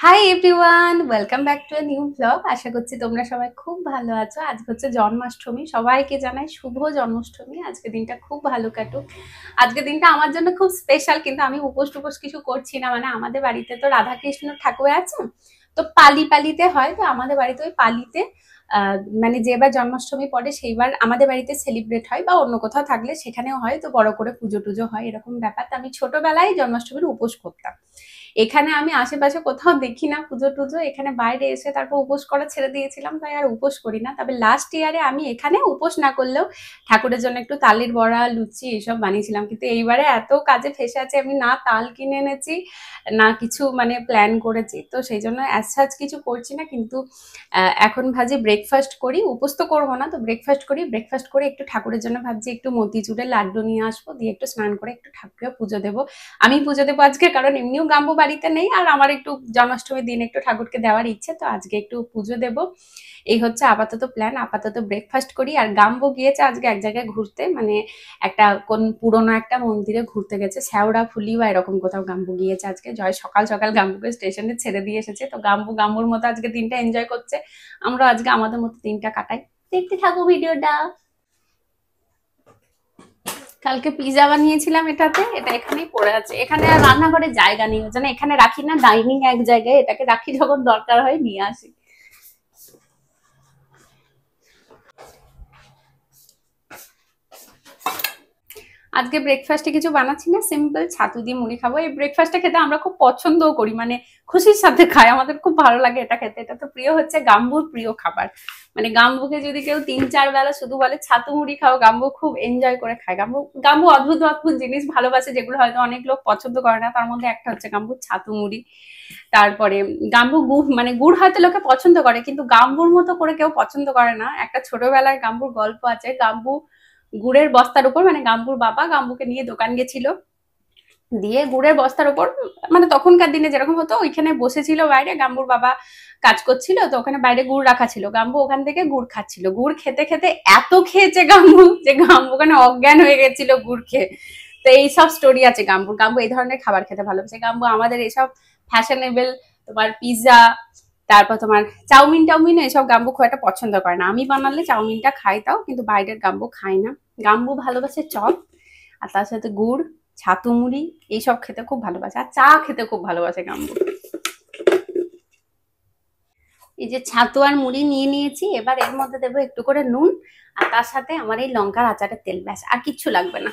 High everyone, welcome back to a new blog. আশা করছি তোমরা সবাই খুব ভালো আছো। আজ হচ্ছে জন্মাষ্টমী, সবাইকে জানাই শুভ জন্মাষ্টমী। আজকে দিনটা খুব ভালো কাটুক। আজকে দিনটা আমার জন্য খুব স্পেশাল, কিন্তু আমি উপোস টুপোস কিছু করছি না। মানে আমাদের বাড়িতে তো রাধাকৃষ্ণ ঠাকুর আছে, তো পালিতে হয়। তো আমাদের বাড়িতে ওই পালিতে মানে যেবার জন্মাষ্টমী পড়ে সেইবার আমাদের বাড়িতে সেলিব্রেট হয়, বা অন্য কোথাও থাকলে সেখানেও হয়। তো বড় করে পুজো টুজো হয়, এরকম ব্যাপার। তো আমি ছোটবেলায় জন্মাষ্টমীর উপোস করতাম। এখানে আমি আশেপাশে কোথাও দেখি না পুজো টুজো, এখানে বাইরে এসে তারপর উপোস করা ছেড়ে দিয়েছিলাম, তাই আর উপোস করি না। তবে লাস্ট ইয়ারে আমি এখানে উপোস না করলেও ঠাকুরের জন্য একটু তালের বড়া, লুচি এসব বানিয়েছিলাম। কিন্তু এইবারে এত কাজে ফেসে আছে, আমি না তাল কিনে এনেছি না কিছু মানে প্ল্যান করেছি, তো সেই জন্য অ্যাজ সাচ কিছু করছি না। কিন্তু এখন ভাবছি ব্রেকফাস্ট করি, উপোস তো করবো না, তো ব্রেকফাস্ট করি। ব্রেকফাস্ট করে একটু ঠাকুরের জন্য ভাবছি একটু মতিচুরের লাড্ডু নিয়ে আসবো, দিয়ে একটু স্নান করে একটু ঠাকুরের পুজো দেবো। আমি পুজো দেবো আজকে, কারণ এমনিও গাম্বু বাড়িতে নেই, আর আমার একটু জন্মাষ্টমীর দিন একটু ঠাকুরকে দেওয়ার ইচ্ছে, তো আজকে একটু পুজো দেবো। এই হচ্ছে আপাতত প্ল্যান। আপাতত ব্রেকফাস্ট করি। আর গাম্বু গিয়েছে আজকে এক জায়গায় ঘুরতে, মানে একটা কোন পুরোনো একটা মন্দিরে ঘুরতে গেছে, শ্যাওড়া ফুলি বা এরকম কোথাও গাম্বু গিয়েছে আজকে। জয় সকাল সকাল গাম্বুকে স্টেশনে ছেড়ে দিয়ে এসেছে, তো গাম্বুর মতো আজকে দিনটা এনজয় করছে। আমরা আজকে আমাদের মতো দিনটা কাটাই। দেখতে থাকো ভিডিওটা। কালকে পিজা বানিয়েছিলাম এটাতে, এটা এখানেই পড়ে আছে। এখানে আর রান্নাঘরে জায়গা নেই, ওই জন্য এখানে রাখি না, ডাইনিং এক জায়গায় এটাকে রাখি, যখন দরকার হয় নিয়ে আসি। আজকে ব্রেকফাস্টে কিছু বানাচ্ছি না, সিম্পল ছাতু দিয়ে মুড়ি খাবো। এই ব্রেকফাস্টটা খেতে আমরা খুব পছন্দও করি, মানে খুশির সাথে খাই, আমাদের খুব ভালো লাগে এটা খেতে। এটা তো প্রিয়, হচ্ছে গাম্বুর প্রিয় খাবার। মানে গাম্বুকে যদি কেউ 3-4 বেলা শুধু বলে ছাতু মুড়ি খাও, গাম্বু খুব এনজয় করে খায়। গাম্বু অদ্ভুত অদ্ভুত জিনিস ভালোবাসে, যেগুলো হয়তো অনেক লোক পছন্দ করে না। তার মধ্যে একটা হচ্ছে গাম্বুর ছাতু মুড়ি। তারপরে গাম্বু গুড়, মানে গুড় হয়তো লোকে পছন্দ করে, কিন্তু গাম্বুর মতো করে কেউ পছন্দ করে না। একটা ছোটবেলায় গাম্বুর গল্প আছে। গাম্বু গুড়ের বস্তার উপর, মানে গাম্বুর বাবা গাম্বুকে নিয়ে দোকান গেছিল, দিয়ে গুড়ের বস্তার উপর, মানে তখনকার দিনে যেরকম হতো, ওইখানে বসেছিল বাইরে, গাম্বুর বাবা কাজ করছিল, তো ওখানে বাইরে গুড় রাখা ছিল। গাম্বু ওখান থেকে গুড় খাচ্ছিল। গুড় খেতে খেতে এত খেয়েছে গাম্বু, যে গাম্বু ওখানে অজ্ঞান হয়ে গেছিল গুড় খেয়ে। তো এইসব স্টোরি আছে গাম্বুর। গাম্বু এই ধরনের খাবার খেতে ভালোবাসে। গাম্বু আমাদের এইসব ফ্যাশনেবল, তোমার পিৎজা, তারপর তোমার চাউমিন এসব গাম্বু খুব একটা পছন্দ করে না। আমি বানালে চাউমিনটা খাই তাও, কিন্তু বাইরের গাম্বু খাই না। গাম্বু ভালোবাসে চপ, আর তার সাথে গুড়, ছাতু মুড়ি এইসব খেতে খুব ভালোবাসে। আর চা খেতে খুব ভালোবাসে গাম্বু। এই যে ছাতু আর মুড়ি নিয়ে নিয়েছি, এবার এর মধ্যে দেবো একটু করে নুন, আর তার সাথে আমার এই লঙ্কার আচারের তেল, ব্যাস আর কিচ্ছু লাগবে না।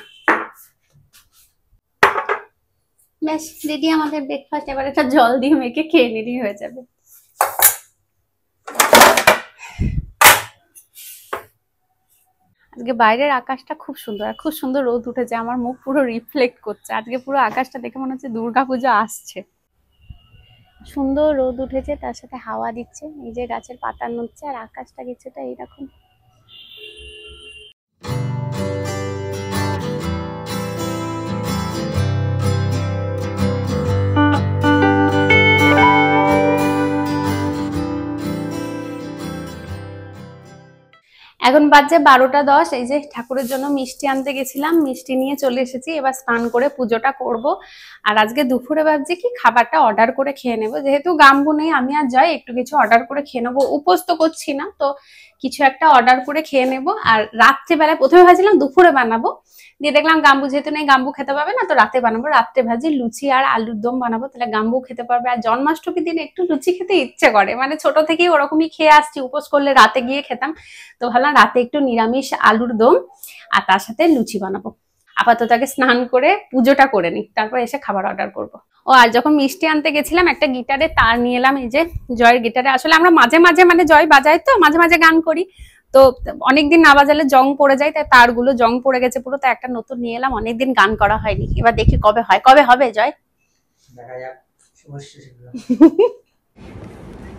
ব্যাস রেডি আমাদের ব্রেকফাস্ট। এবার একটা জল দিয়ে মেখে খেয়ে নিলেই হয়ে যাবে। আজকে বাইরের আকাশটা খুব সুন্দর, আর খুব সুন্দর রোদ উঠেছে, আমার মুখ পুরো রিফ্লেক্ট করছে। আজকে পুরো আকাশটা দেখে মনে হচ্ছে দুর্গাপূজা আসছে। সুন্দর রোদ উঠেছে, তার সাথে হাওয়া দিচ্ছে, এই যে গাছের পাতা নড়ছে, আর আকাশটা কিছুটা এইরকম। এখন বাজছে 12টা 10। এই যে ঠাকুরের জন্য মিষ্টি আনতে গেছিলাম, মিষ্টি নিয়ে চলে এসেছি। এবার স্নান করে পুজোটা করব। আর আজকে দুপুরে ভাবছি কি খাবারটা অর্ডার করে খেয়ে নেবো, যেহেতু গাম্বু নেই, আমি আর যাই একটু কিছু অর্ডার করে খেয়ে নেবো। উপোস তো করছি না, তো কিছু একটা অর্ডার করে খেয়ে নেবো। আর রাত্রেবেলায় প্রথমে ভাবছিলাম দুপুরে বানাবো, দিয়ে দেখলাম গাম্বু যেহেতু নেই, গাম্বু খেতে পাবে না, তো রাতে বানাবো। রাত্রে ভাজি লুচি আর আলুর দম বানাবো, তাহলে গাম্বু খেতে পারবে। আর জন্মাষ্টমীর দিনে একটু লুচি খেতে ইচ্ছে করে, মানে ছোট থেকেই ওরকমই খেয়ে আসছি, উপোস করলে রাতে গিয়ে খেতাম। তো ভাবলাম রাতে একটু নিরামিষ আলুর দম আর তার সাথে লুচি বানাবো। আপাতত আগে স্নান করে পুজোটা করে নি, তারপর এসে খাবার অর্ডার করবো। ও আর যখন মিষ্টি আনতে গেছিলাম, একটা গিটারে তার নিয়ে এলাম। এই যে জয়ের গিটারে, আসলে আমরা মাঝে মাঝে মানে জয় বাজাই, তো মাঝে মাঝে গান করি, তো অনেকদিন না বাজালে জং পড়ে যায়, তাই তারগুলো জং পড়ে গেছে পুরো, তো একটা নতুন নিয়ে এলাম। অনেকদিন গান করা হয়নি, এবার দেখি কবে হয়। কবে হবে জয়? দেখা যাক।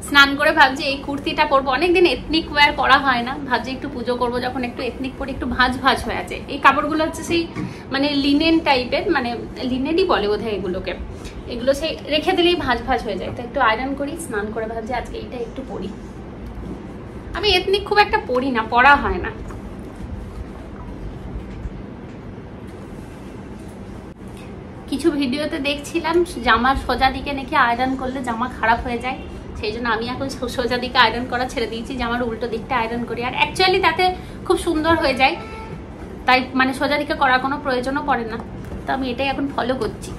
স্নান করে ভাবছি এই কুর্তিটা পরবো, অনেকদিন এথনিক ওয়্যার করা হয় না, ভাবছি একটু পুজো করবো যখন একটু এথনিক পরে, একটু ভাঁজ হয়ে আছে। এই কাপড়গুলো হচ্ছে সেই মানে লিনেন টাইপের, মানে লিনেনই বলে বোধহয় এগুলোকে। এগুলো সেই রেখে দিলেই ভাঁজ হয়ে যায়, তো একটু আয়রন করি। স্নান করে ভাবছি আজকে এইটা একটু পরি। আমি এথনিক খুব একটা পরি না, পরা হয় না। কিছু ভিডিওতে দেখছিলাম জামার সোজা দিকে নাকি আয়রন করলে জামা খারাপ হয়ে যায়, সেই জন্য আমি এখন সোজা দিকে আয়রন করা ছেড়ে দিয়েছি, জামার উল্টো দিকটা আয়রন করি। আর অ্যাকচুয়ালি তাতে খুব সুন্দর হয়ে যায়, তাই মানে সোজা দিকে করার কোনো প্রয়োজনও পড়ে না। তো আমি এটাই এখন ফলো করছি।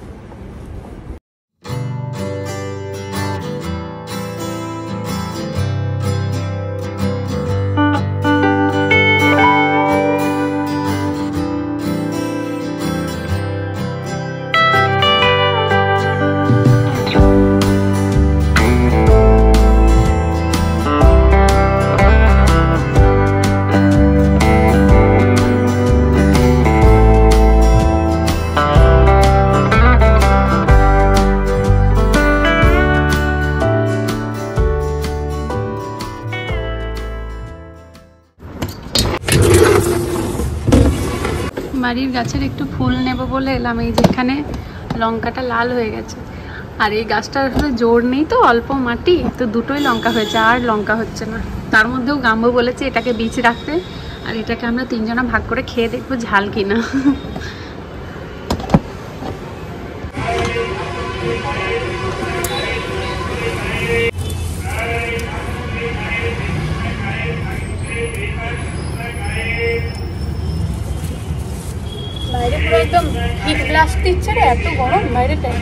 বাড়ির গাছের একটু ফুল নেব বলে এলাম। এই যেখানে লঙ্কাটা লাল হয়ে গেছে, আর এই গাছটার আসলে জোর নেই তো, অল্প মাটি তো, দুটোই লঙ্কা হয়েছে, আর লঙ্কা হচ্ছে না। তার মধ্যেও গাম্বু বলেছে এটাকে বীজ রাখতে, আর এটাকে আমরা তিনজনা ভাগ করে খেয়ে দেখবো ঝাল কিনা। বাইরে পুরো একদম হিট ব্লাস্ট দিচ্ছে রে, এত গরম বাইরেটায়।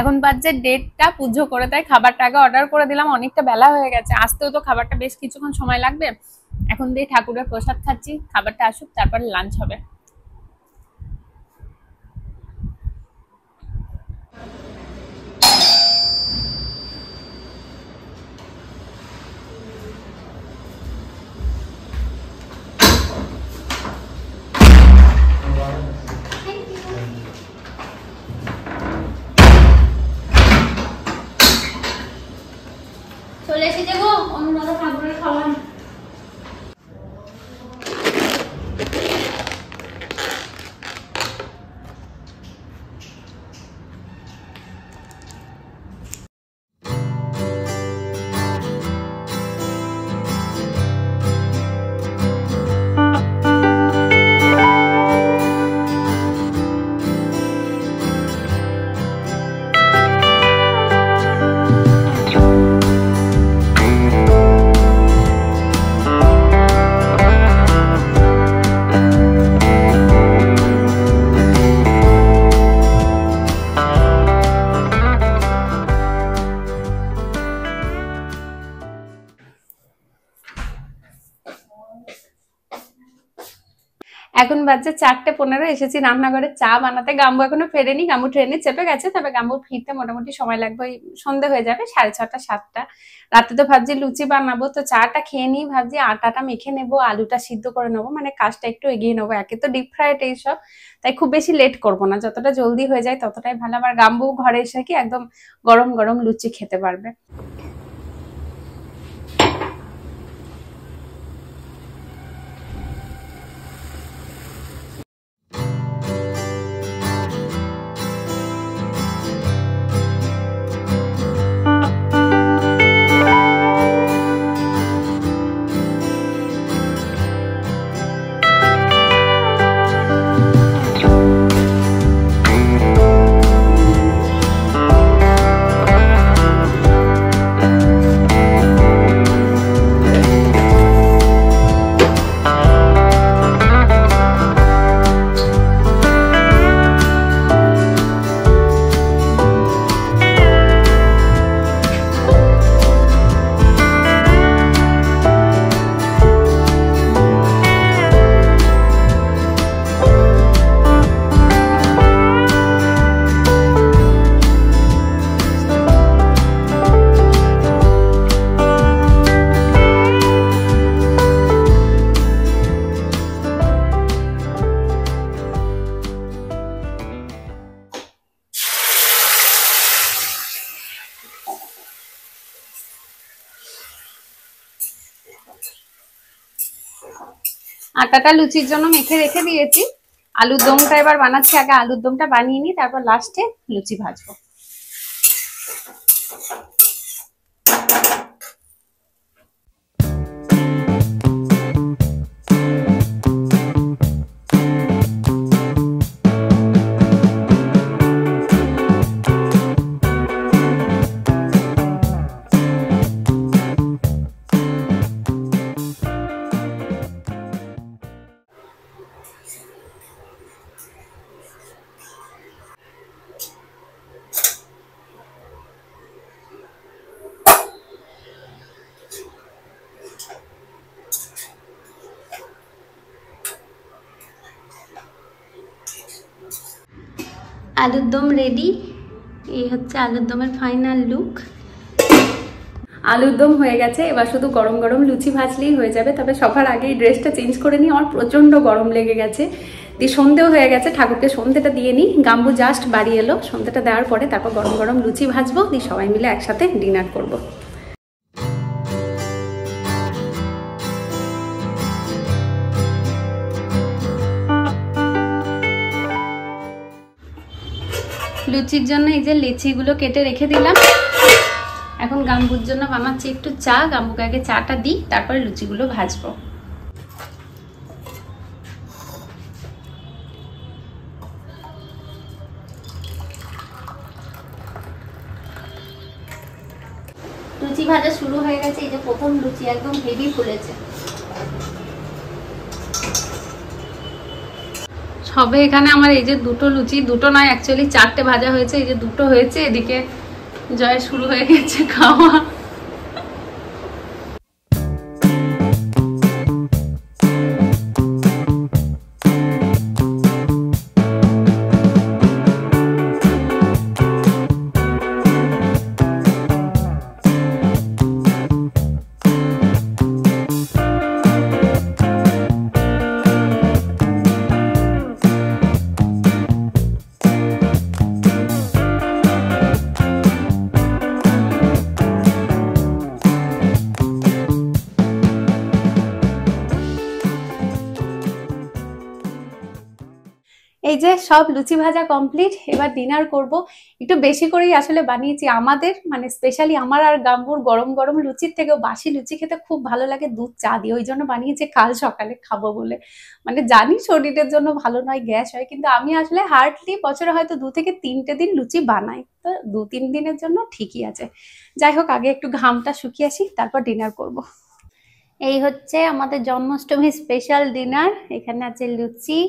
এখন বাজে 1:30, পুজো করে তাই খাবারটা আগে অর্ডার করে দিলাম, অনেকটা বেলা হয়ে গেছে, আসতেও তো খাবারটা বেশ কিছুক্ষণ সময় লাগবে। এখন দিয়ে ঠাকুরের প্রসাদ খাচ্ছি, খাবারটা আসুক তারপর লাঞ্চ হবে। চলে এসেছে গো অনুরাধা ঠাকুরের খাবার। এখন বাজে 4:15, এসেছি রান্নাঘরে চা বানাতে। গাম্বু এখনো ফেরেনি, গাম্বু ট্রেনে চেপে গেছে, তবে গাম্বু ফিরতে মোটামুটি সময় লাগবে, ওই সন্ধে হয়ে যাবে 6:30 7টা। রাতে তো ভাবছি লুচি বানাবো, তো চাটা খেয়ে নিই, ভাবছি আটাটা মেখে নেবো, আলুটা সিদ্ধ করে নেবো, মানে কাজটা একটু এগিয়ে নেবো। একে তো ডিপ ফ্রাইড এইসব, তাই খুব বেশি লেট করবো না, যতটা জলদি হয়ে যায় ততটাই ভালো। আবার গাম্বু ঘরে এসে কি একদম গরম গরম লুচি খেতে পারবে। আটাটা লুচির জন্য মেখে রেখে দিয়েছি। আলুর দমটা এবার বানাচ্ছি, আগে আলুর দমটা বানিয়ে নিই, তারপর লাস্টে লুচি ভাজবো। আলুর দম রেডি। এই হচ্ছে আলুর দমের ফাইনাল লুক। আলুর দম হয়ে গেছে, এবার শুধু গরম গরম লুচি ভাজলেই হয়ে যাবে। তবে সবার আগে এই ড্রেসটা চেঞ্জ করে নিই, আমার প্রচন্ড গরম লেগে গেছে। দিয়ে সন্ধেও হয়ে গেছে, ঠাকুরকে সন্ধেটা দিয়ে নিই। গাম্বু জাস্ট বাড়ি এলো, সন্ধেটা দেওয়ার পরে তারপর গরম গরম লুচি ভাজবো, দিয়ে সবাই মিলে একসাথে ডিনার করবো। লুচির জন্য এই যে লেচিগুলো কেটে রেখে দিলাম। এখন গাম্বুর জন্য বানাচ্ছি একটু চা। গাম্বুকে আগে চাটা দিই, তারপরে লুচিগুলো ভাজবো। লুচি ভাজা শুরু হয়ে গেছে। এই যে প্রথম লুচি একদম হেভি ফুলেছে। সবে এখানে আমার এই যে দুটো লুচি, দুটো নয় অ্যাকচুয়ালি 4টে ভাজা হয়েছে, এই যে দুটো হয়েছে। এদিকে জয় শুরু হয়ে গেছে খাওয়া। এই যে সব লুচি ভাজা কমপ্লিট, এবার ডিনার করব। একটু বেশি করেই আসলে বানিয়েছি। আমাদের মানে স্পেশালি আমার আর গাম্বুর গরম গরম লুচির থেকেও বাসি লুচি খেতে খুব ভালো লাগে দুধ চা দিয়ে। ওই জন্য বানিয়েছি, কাল সকালে খাবো বলে। মানে জানি শরীরের জন্য ভালো নয়, গ্যাস হয়, কিন্তু আমি আসলে হার্ডলি বছরে হয়তো 2 থেকে 3টে দিন লুচি বানাই, তো 2-3 দিনের জন্য ঠিকই আছে। যাই হোক, আগে একটু ঘামটা শুকিয়ে আসি, তারপর ডিনার করব। এই হচ্ছে আমাদের জন্মাষ্টমী স্পেশাল ডিনার। এখানে আছে লুচি,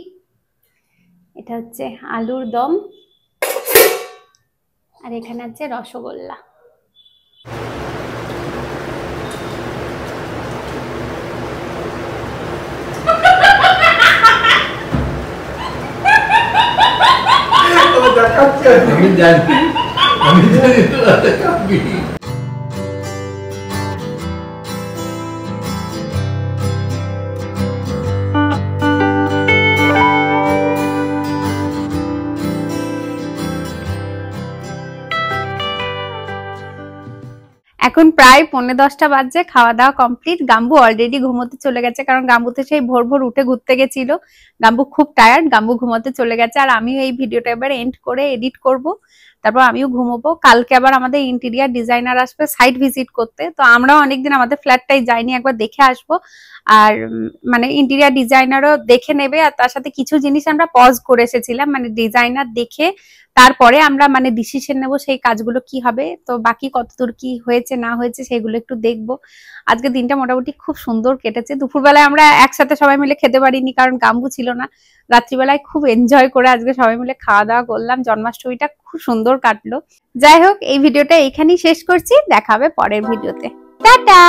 এটা হচ্ছে আলুর দম, আর এখানে আছে রসগোল্লা। আমি জানি এখন প্রায় 9:45 বাজছে, খাওয়া দাওয়া কমপ্লিট। গাম্বু অলরেডি ঘুমোতে চলে গেছে, কারণ গাম্বুতে সেই ভোর ভোর উঠে ঘুরতে গেছিল। গাম্বু খুব টায়ার্ড, গাম্বু ঘুমোতে চলে গেছে। আর আমিও এই ভিডিওটা এবার এন্ড করে এডিট করব, তারপর আমিও ঘুমোবো। কালকে আবার আমাদের ইন্টেরিয়ার ডিজাইনার আসবে সাইট ভিজিট করতে, তো আমরাও অনেকদিন আমাদের ফ্ল্যাটটাই যাইনি, একবার দেখে আসবো। আর মানে ইন্টেরিয়ার ডিজাইনারও দেখে নেবে, আর তার সাথে কিছু জিনিস আমরা পজ করে এসেছিলাম, মানে ডিজাইনার দেখে তারপরে আমরা মানে ডিসিশন নেব সেই কাজগুলো কি হবে। তো বাকি কতদূর কি হয়েছে না হয়েছে সেগুলো একটু দেখবো। আজকে দিনটা মোটামুটি খুব সুন্দর কেটেছে। দুপুরবেলায় আমরা একসাথে সবাই মিলে খেতে পারিনি, কারণ গাম্বু ছিল না। রাত্রিবেলায় খুব এনজয় করে আজকে সবাই মিলে খাওয়া দাওয়া করলাম। জন্মাষ্টমীটা খুব সুন্দর কাটলো। যাই হোক, এই ভিডিওটা এইখানেই শেষ করছি, দেখা হবে পরের ভিডিওতে। টাটা।